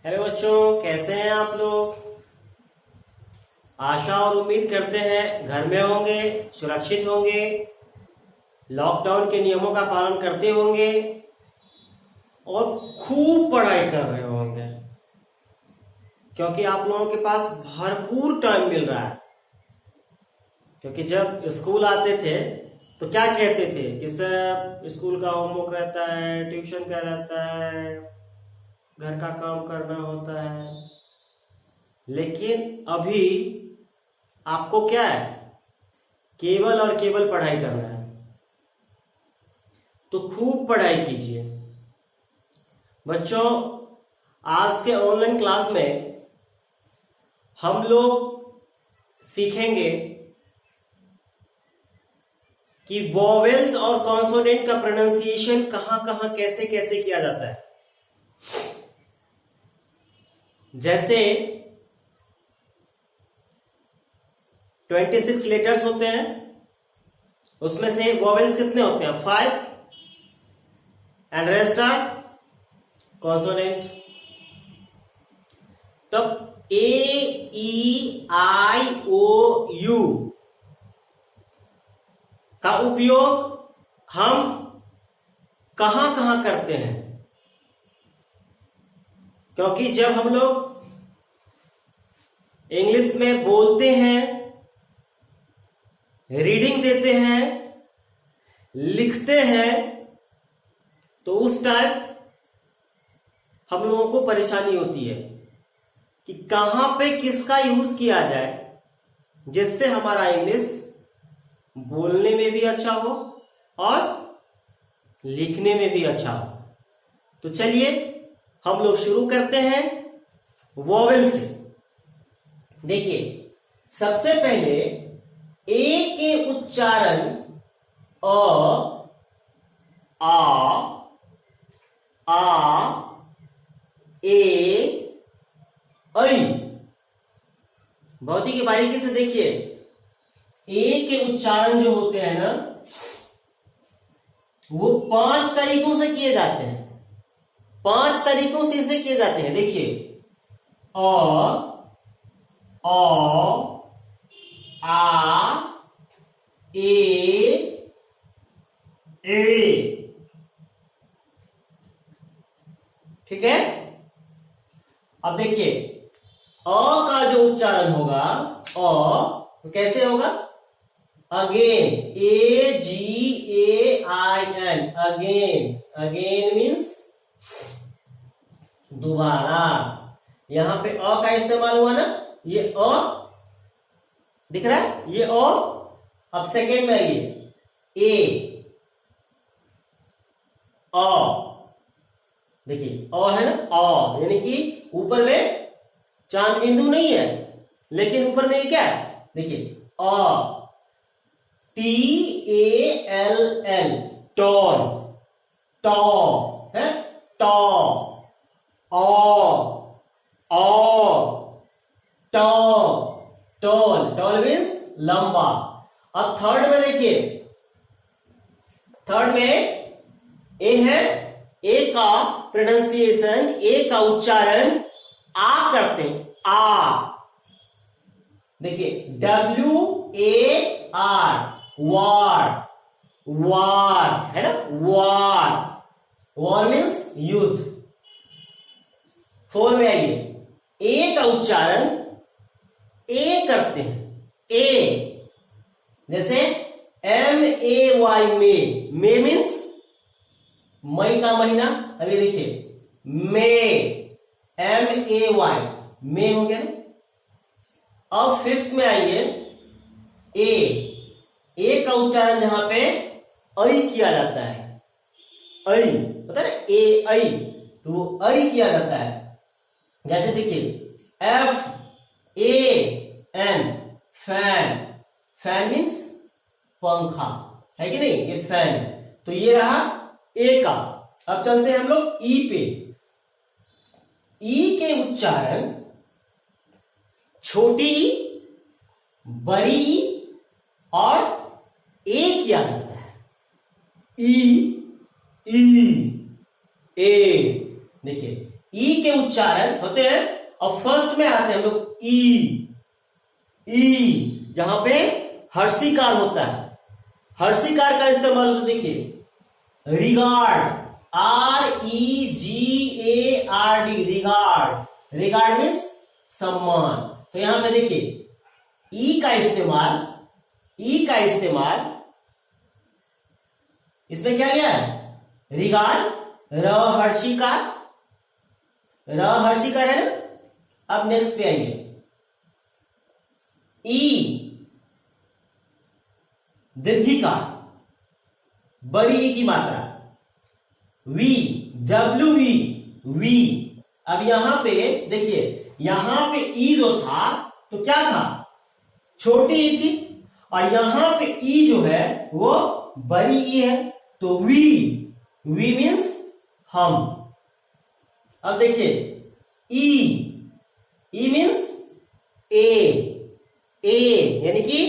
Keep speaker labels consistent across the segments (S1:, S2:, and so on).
S1: Hello बच्चों, कैसे हैं आप लोग। आशा और उम्मीद करते हैं घर में होंगे, सुरक्षित होंगे, लॉकडाउन के नियमों का पालन करते होंगे और खूब पढ़ाई कर रहे होंगे, क्योंकि आप लोगों के पास भरपूर टाइम मिल रहा है। क्योंकि जब स्कूल आते थे तो क्या कहते थे कि सर स्कूल का होमवर्क रहता है, ट्यूशन का रहता है, घर का काम करना होता है। लेकिन अभी आपको क्या है, केवल और केवल पढ़ाई करना है। तो खूब पढ़ाई कीजिए बच्चों। आज के ऑनलाइन क्लास में हम लोग सीखेंगे कि वोवेल्स और कॉन्सोनेंट का प्रोनाउंसिएशन कहां कहां कैसे कैसे किया जाता है। जैसे 26 लेटर्स होते हैं, उसमें से वोवेल्स कितने होते हैं? 5 एंड रेस्ट आर कॉन्सोनेंट। तब ए ई आई ओ यू का उपयोग हम कहां कहां करते हैं? क्योंकि जब हम लोग इंग्लिश में बोलते हैं, रीडिंग देते हैं, लिखते हैं, तो उस टाइम हम लोगों को परेशानी होती है कि कहां पे किसका यूज किया जाए जिससे हमारा इंग्लिश बोलने में भी अच्छा हो और लिखने में भी अच्छा हो। तो चलिए हम लोग शुरू करते हैं वोवेल से। देखिए, सबसे पहले ए के उच्चारण अ, आ, ए, ऐ। बहुत ही बारीकी से देखिए, ए के उच्चारण जो होते हैं ना, वो 5 तरीकों से किए जाते हैं। 5 तरीकों से इसे किए जाते हैं। देखिए, अ, आ, ए। ठीक है। अब देखिए, अ का जो उच्चारण होगा, तो कैसे होगा? Again, A G A I N, again. Again means दोबारा। यहां पे अ का इस्तेमाल हुआ ना, ये अ दिख रहा है, ये अ। अब सेकेंड में आइए, ए, अ। देखिए, अ है ना, अ, यानी कि ऊपर में चांद बिंदु नहीं है, लेकिन ऊपर में ये क्या है? देखिए, अ, T A L L, tall, टॉ है, टॉ, ओ, टॉ, टॉल। टॉल मीन्स लंबा। अब थर्ड में देखिए, थर्ड में ए है, ए का प्रोनाउंसिएशन, ए का उच्चारण आ करते हैं, आ। देखिए, डब्ल्यू ए आर, वार, वार है ना, वार। वार मीन्स युद्ध। 4 में आइए, ए का उच्चारण ए करते हैं, ए। जैसे M A Y, may means मई का महीना। अभी देखिए, मे, एम ए वाई, मे हो गया ना। अब 5th में आइए, ए का उच्चारण जहां पे ऐ किया जाता है, ऐ, पता है, ए ऐ, तो वो ऐ किया जाता है। जैसे देखिए, F A N, fan. Fan means पंखा, है कि नहीं, ये फैन है। तो ये रहा ए का। अब चलते हैं हम लोग ई पे। ई के उच्चारण छोटी ई, बड़ी ई और ए किया जाता है। ई, ए। देखिए, ई के उच्चारण होते हैं और फर्स्ट में आते हैं हम लोग ई जहां पे हर्षिकार होता है। हर्षिकार का इस्तेमाल तो देखिए regard, REGARD, regard. Regard means सम्मान। तो यहां पे देखिए ई का इस्तेमाल इसमें क्या गया है? रिगार्ड, हर्षिकार है ना। अब नेक्स्ट पे आइए, ई दीर्घिकार, बड़ी ई की मात्रा, वी, वी। अब यहां पे देखिए, यहां पे ई जो था तो क्या था? छोटी ई थी, और यहां पे ई जो है वो बड़ी ई है, तो वी मीन्स हम। अब देखिए ई मीन्स ए यानी कि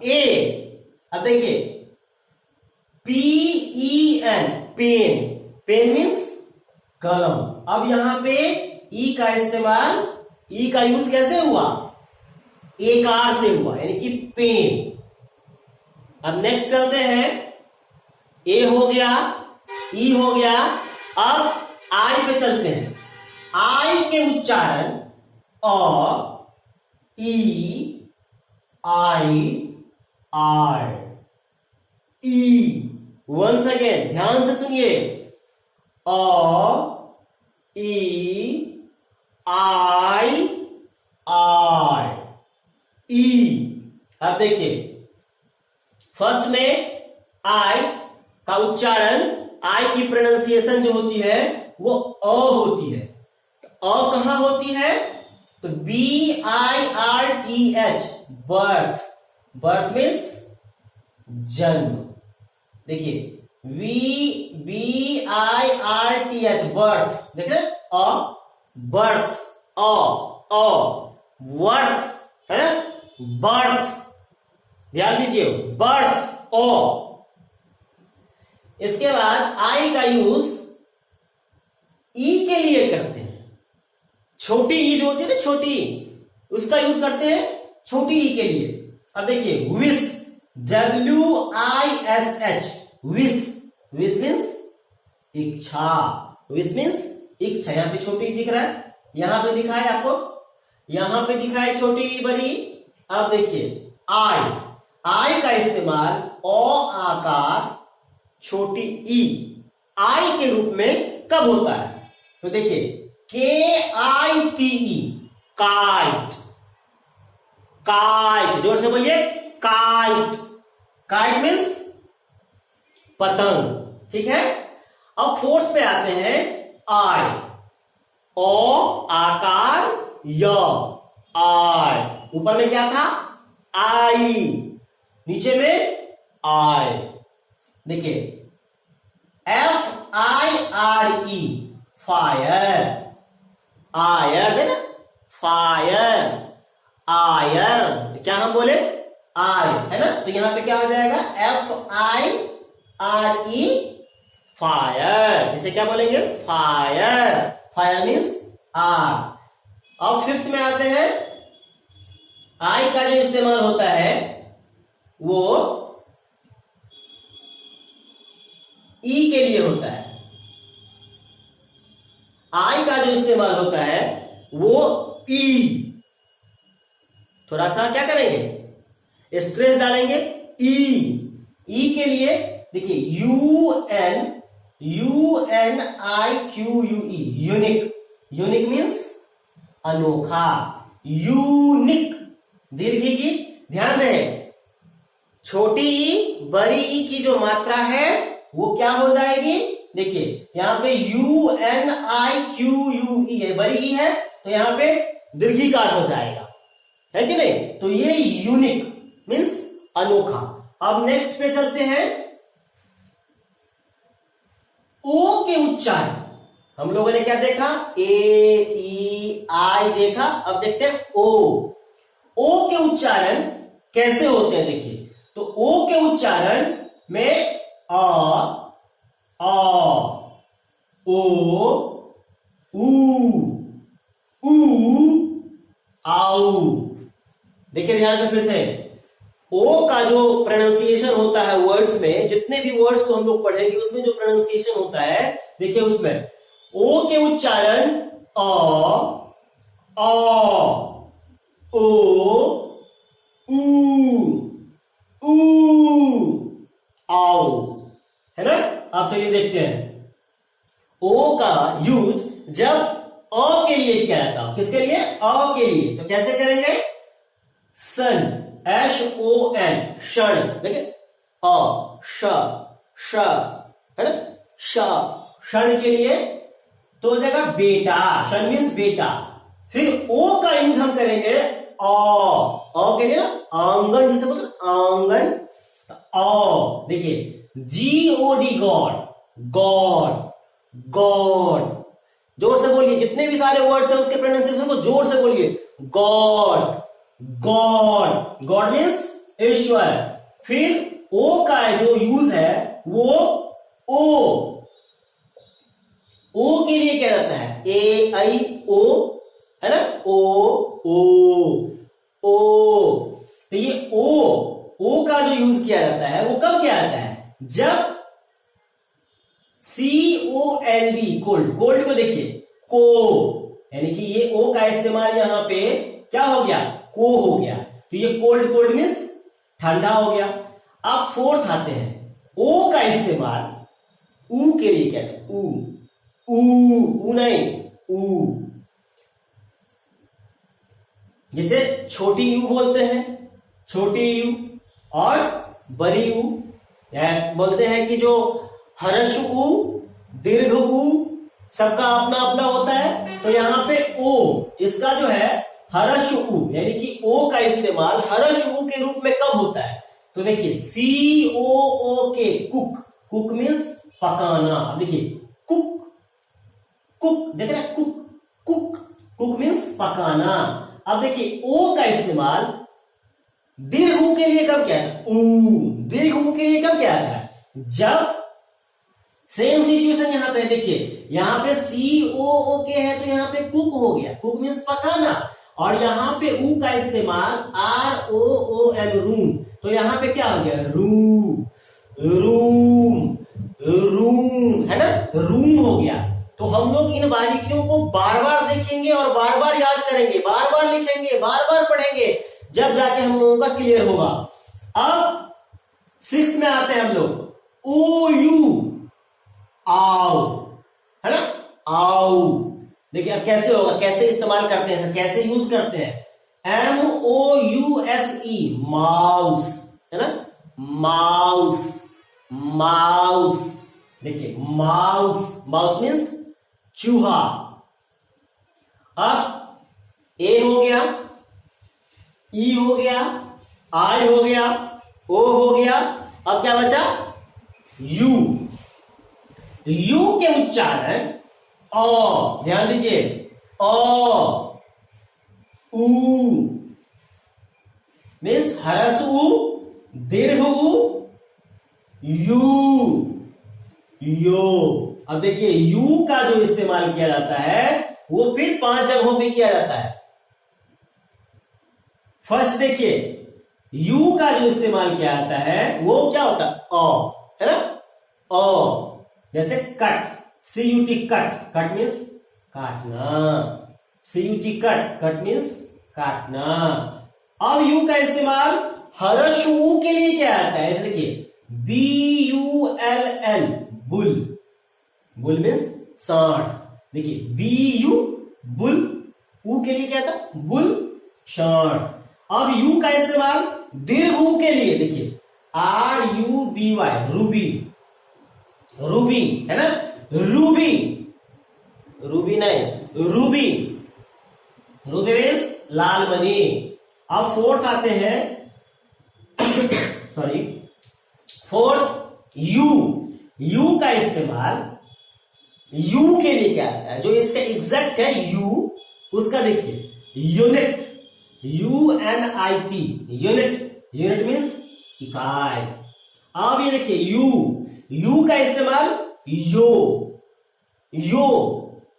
S1: ए। अब देखिए PEN, पेन मीन्स कलम। अब यहां पे ई का इस्तेमाल, ई का यूज कैसे हुआ? एकार से हुआ, यानी कि पेन। अब नेक्स्ट करते हैं, ए हो गया, ई हो गया। अब आई पे चलते हैं। आई के उच्चारण ई, आई, आर, ई। वंस अगेन ध्यान से सुनिए, ई, आई, आर, ई। अब देखिए फर्स्ट में आई का उच्चारण, आई की प्रोनाउंसिएशन जो होती है वो अ होती है। अ कहां होती है? तो BIRTH, बर्थ। बर्थ मीन्स जन्म। देखिए VBIRTH, बर्थ। देखिए अ, बर्थ, वर्थ है ना, बर्थ। ध्यान दीजिए, बर्थ, ओ। इसके बाद आई का यूज ई के लिए करते हैं। छोटी ई जो होती है ना, छोटी, उसका यूज करते हैं छोटी ई के लिए। अब देखिए विश, WISH, विश मीन्स इच्छा। विश मीन्स इच्छा। यहां पे छोटी दिख रहा है, यहां पे दिखा है आपको, यहां पे दिखा है छोटी बड़ी। अब देखिए आई का इस्तेमाल आकार छोटी ई, आई के रूप में कब होता है? तो देखिए KITE, काइट। काइट, जोर से बोलिए, काइट। काइट मीन्स पतंग। ठीक है। अब फोर्थ पे आते हैं, आई, आकार, आई। ऊपर में क्या था? आई, नीचे में आई। देखिए FIRE, फायर। आयर है ना, फायर, आयर। क्या हम बोले? आई है ना, तो यहां पे क्या हो जाएगा? FIRE, fire. इसे क्या बोलेंगे? फायर। फायर मीन्स आग। अब फिफ्थ में आते हैं, आई का जो इस्तेमाल होता है वो ई के लिए होता है। आई का जो इस्तेमाल होता है वो ई। थोड़ा सा क्या करेंगे? स्ट्रेस डालेंगे। ई के लिए देखिए UNIQUE, यूनिक। यूनिक मीन्स अनोखा, यूनिक। दीर्घी की ध्यान रहे, छोटी ई बड़ी ई की जो मात्रा है वो क्या हो जाएगी? देखिए यहां पे UNIQUE है, बड़ी ई है, तो यहां पे दीर्घिकार हो जाएगा, है कि नहीं? तो ये यूनिक मीन्स अनोखा। अब नेक्स्ट पे चलते हैं, ओ के उच्चारण। हम लोगों ने क्या देखा? AEI देखा। अब देखते हैं ओ के उच्चारण कैसे होते हैं। देखिए तो ओ के उच्चारण में ओ ऊ आऊ। देखिए ध्यान से फिर से, ओ का जो प्रोनाउंसिएशन होता है वर्ड्स में, जितने भी वर्ड्स को हम लोग पढ़ेंगे उसमें जो प्रोनाउंसिएशन होता है, देखिए उसमें ओ के उच्चारण अ, ओ, ऊ, आओ, है ना। आप चलिए देखते हैं, ओ का यूज जब अ के लिए किया जाता है। किसके लिए? अ के लिए। तो कैसे करेंगे? सन, SON, क्षण। देखिए अ, श, है ना, श, क्षण के लिए तो हो जाएगा बेटा, क्षण मीन्स बेटा। फिर ओ का यूज हम करेंगे अ के लिए ना, आंगन, जिसे बोलते हैं आंगन। अ देखिए GOD, गॉड, गॉड, गॉड। जोर से बोलिए, जितने भी सारे वर्ड्स हैं उसके प्रोनाउंसिएशन को जोर से बोलिए। गॉड, गॉड, गॉड मीन्स ईश्वर। फिर ओ का जो यूज है वो ओ के लिए क्या जाता है? AIO, है ना, ओ। तो ये ओ का जो यूज किया जाता है वो कब किया जाता है? जब COLD, कोल्ड, कोल्ड को देखिए को, यानी कि ये ओ का इस्तेमाल यहां पे क्या हो गया? को हो गया। तो ये कोल्ड, कोल्ड मीन्स ठंडा हो गया। अब फोर्थ आते हैं, ओ का इस्तेमाल ऊ के लिए क्या है? ऊ नहीं, ऊ। जिसे छोटी यू बोलते हैं, छोटी यू, और बड़ी यू बोलते हैं कि जो हर्ष ऊ, दीर्घ ऊ, सबका अपना अपना होता है। तो यहां पे ओ, इसका जो है हर्ष ऊ, यानी कि ओ का इस्तेमाल हर्ष ऊ के रूप में कब होता है? तो देखिए COOK, कुक, कुक मीन्स पकाना। देखिए कुक, कुक, देख रहे, कुक, कुक, कुक मीन्स पकाना। अब देखिए ओ का इस्तेमाल दीर्घ ऊ के लिए कब किया है? दीर्घ ऊ के लिए कब किया है? जब सेम सिचुएशन यहां पे देखिए, यहां पे COOK है तो यहां पे कुक हो गया, कुक मीन्स पकाना। और यहां पे ऊ का इस्तेमाल ROOM, रूम, तो यहां पे क्या हो गया? रूम, है ना, रूम हो गया। तो हम लोग इन बारीकियों को बार बार देखेंगे और बार बार याद करेंगे, बार बार लिखेंगे, बार बार पढ़ेंगे, जब जाके हम लोगों का क्लियर होगा। अब 6 में आते हैं हम लोग, OU, आओ, है ना, आओ। देखिए अब कैसे होगा, कैसे इस्तेमाल करते हैं, कैसे यूज करते हैं? MOUSE, माउस, है ना, माउस, माउस। देखिए माउस, माउस मीन्स चूहा। अब ए हो गया, ई हो गया, आई हो गया, ओ हो गया। अब क्या बचा? यू। यू के उच्चारण अ, ध्यान दीजिए, अ, ऊ मीन्स हरस ऊ, दीर्घ ऊ, यू, यो। अब देखिए यू का जो इस्तेमाल किया जाता है वो फिर 5 जगहों पे किया जाता है। फर्स्ट देखिए, यू का जो इस्तेमाल किया जाता है वो क्या होता है? है ना, अ। जैसे cut, CUT, cut, cut means काटना, CUT, कट, कट मीन्स काटना। अब यू का इस्तेमाल हर्ष ऊ के लिए क्या आता है? ऐसे देखिए BULL, बुल, बुल मीन्स सांड। देखिए BU, बुल, ऊ के लिए क्या था? बुल, सांड। अब यू का इस्तेमाल दीर्घ ऊ के लिए, देखिए RUBY, रूबी, रूबी, है ना, रूबी, रूबी नहीं, रूबी, रूबी मीन्स लाल मणि। अब फोर्थ आते हैं, सॉरी, फोर्थ यू। यू का इस्तेमाल यू के लिए क्या आता है? जो इसका एग्जैक्ट है यू, उसका देखिए unit, UNIT, unit, unit means इकाई। अब ये देखिए यू, यू का इस्तेमाल यो, यो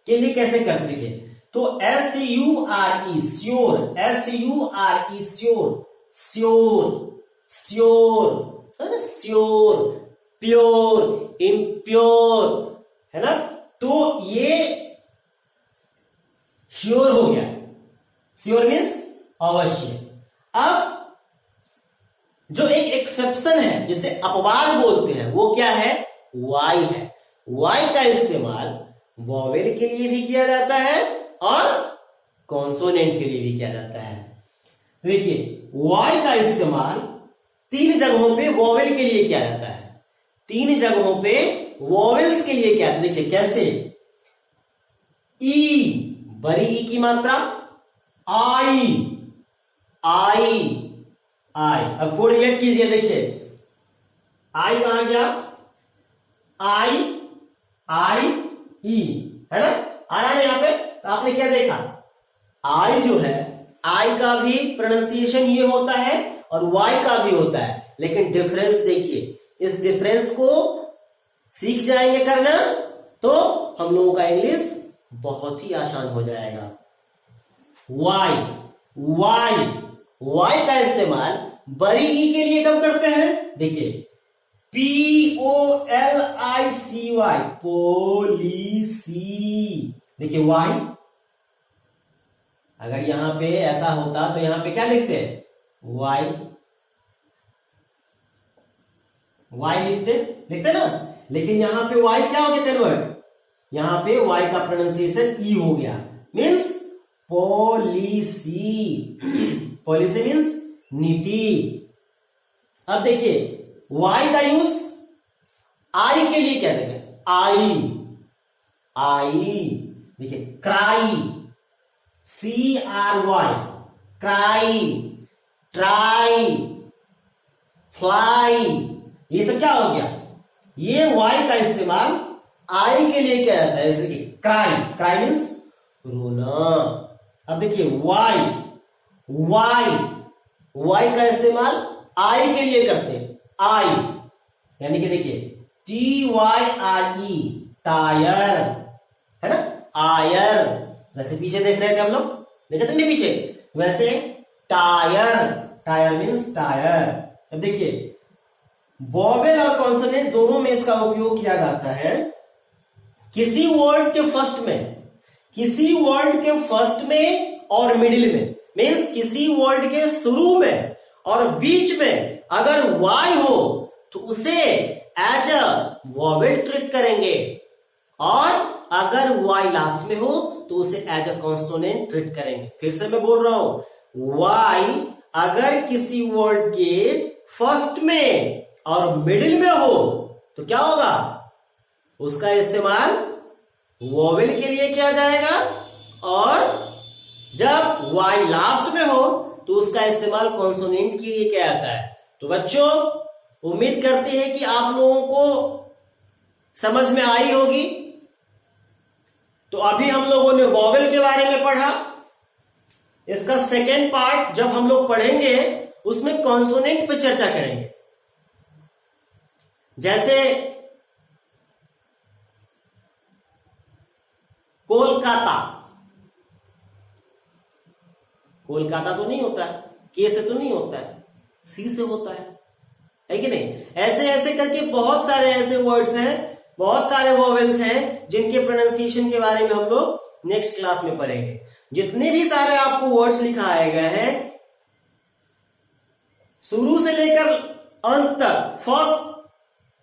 S1: के लिए कैसे करते थे? तो SURE sure, SURE sure, sure, sure है ना, श्योर, प्योर, इम्प्योर है ना। तो ये श्योर हो गया, श्योर मीन्स अवश्य। अब जो एक एक्सेप्शन है जिसे अपवाद बोलते हैं वो क्या है? वाई है। वाई का इस्तेमाल वॉवेल के लिए भी किया जाता है और कॉन्सोनेंट के लिए भी किया जाता है। देखिए वाई का इस्तेमाल 3 जगहों पे वॉवेल के लिए किया जाता है, 3 जगहों पे वॉवेल्स के लिए क्या? देखिए कैसे? ई, बड़ी ई की मात्रा, आई, आई, आई। अब कोरिलेट कीजिए, देखिए आई कहां गया? आई, आई, ई है ना, आया ना यहां पे। तो आपने क्या देखा? आई जो है, आई का भी प्रोनाउंसिएशन ये होता है और वाई का भी होता है, लेकिन डिफरेंस देखिए। इस डिफरेंस को सीख जाएंगे करना तो हम लोगों का इंग्लिश बहुत ही आसान हो जाएगा। वाई, वाई, वाई का इस्तेमाल बड़ी ई के लिए कब करते हैं? देखिए POLICY, पॉलिसी। देखिए वाई, अगर यहां पे ऐसा होता तो यहां पे क्या लिखते हैं? वाई, वाई लिखते ना, लेकिन यहां पे वाई क्या हो गया? कन्वर्ट, यहां पे वाई का प्रोनाउंसिएशन ई हो गया, मीन्स पॉलिसी। पॉलिसी मीन्स नीति। अब देखिए वाई का यूज आई के लिए क्या देंगे? आई, आई। देखिए cry, CRY, cry, try, fly, ये सब क्या हो गया? ये वाई का इस्तेमाल आई के लिए किया जाता है, जैसे कि क्राई, क्राई मीन्स रोना। अब देखिए वाई, वाई, वाई का इस्तेमाल आई के लिए करते हैं, आई, यानी कि देखिए TYRE, टायर है ना, आयर। वैसे पीछे देख रहे थे हम लोग, देखे थे नहीं पीछे? वैसे टायर, टायर मीन्स टायर। अब देखिए वॉवेल और कॉन्सोनेंट दोनों में इसका उपयोग किया जाता है। किसी वर्ड के फर्स्ट में, किसी वर्ड के फर्स्ट में और मिडिल में, मीन्स किसी वर्ड के शुरू में और बीच में अगर वाई हो तो उसे एज अ वॉवेल ट्रीट करेंगे, और अगर वाई लास्ट में हो तो उसे एज अ कॉन्सोनेंट ट्रीट करेंगे। फिर से मैं बोल रहा हूं, वाई अगर किसी वर्ड के फर्स्ट में और मिडिल में हो तो क्या होगा? उसका इस्तेमाल वॉवेल के लिए किया जाएगा, और जब वाई लास्ट में हो तो उसका इस्तेमाल कॉन्सोनेंट के लिए किया जाता है। तो बच्चों उम्मीद करते हैं कि आप लोगों को समझ में आई होगी। तो अभी हम लोगों ने वॉवेल के बारे में पढ़ा, इसका सेकेंड पार्ट जब हम लोग पढ़ेंगे उसमें कॉन्सोनेंट पे चर्चा करेंगे। जैसे कोलकाता, कोलकाता तो नहीं होता है, के से तो नहीं होता है, सी से होता है कि नहीं? ऐसे ऐसे करके बहुत सारे ऐसे वर्ड्स हैं, बहुत सारे वोवेल्स हैं जिनके प्रोनाउंसिएशन के बारे में हम लोग नेक्स्ट क्लास में पढ़ेंगे। जितने भी सारे आपको वर्ड्स लिखाए गए हैं शुरू से लेकर अंत तक, फर्स्ट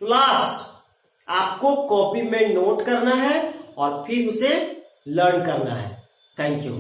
S1: टू लास्ट, आपको कॉपी में नोट करना है और फिर उसे लर्न करना है। Thank you.